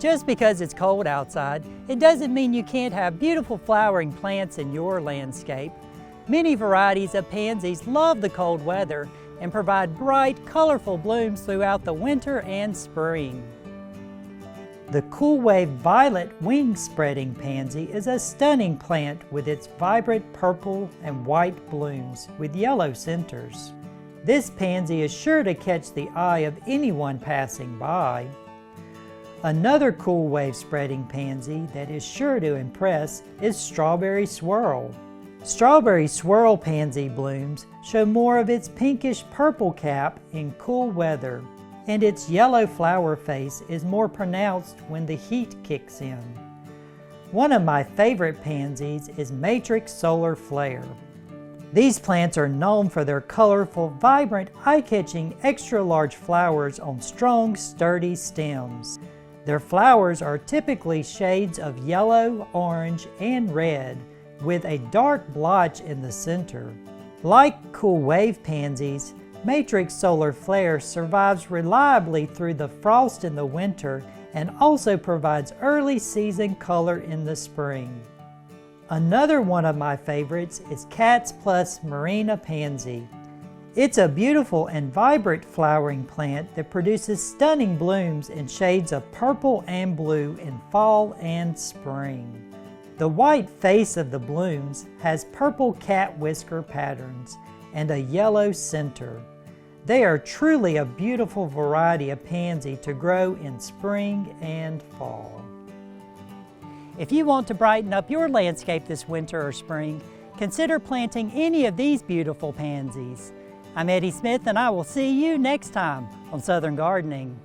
Just because it's cold outside, it doesn't mean you can't have beautiful flowering plants in your landscape. Many varieties of pansies love the cold weather and provide bright, colorful blooms throughout the winter and spring. The cool wave violet wing spreading pansy is a stunning plant with its vibrant purple and white blooms with yellow centers. This pansy is sure to catch the eye of anyone passing by. Another cool wave spreading pansy that is sure to impress is Strawberry Swirl. Strawberry Swirl pansy blooms show more of its pinkish-purple cap in cool weather, and its yellow flower face is more pronounced when the heat kicks in. One of my favorite pansies is Matrix Solar Flare. These plants are known for their colorful, vibrant, eye-catching, extra-large flowers on strong, sturdy stems. Their flowers are typically shades of yellow, orange, and red, with a dark blotch in the center. Like cool wave pansies, Matrix Solar Flare survives reliably through the frost in the winter and also provides early season color in the spring. Another one of my favorites is Cats Plus Marina pansy. It's a beautiful and vibrant flowering plant that produces stunning blooms in shades of purple and blue in fall and spring. The white face of the blooms has purple cat whisker patterns and a yellow center. They are truly a beautiful variety of pansy to grow in spring and fall. If you want to brighten up your landscape this winter or spring, consider planting any of these beautiful pansies. I'm Eddie Smith, and I will see you next time on Southern Gardening.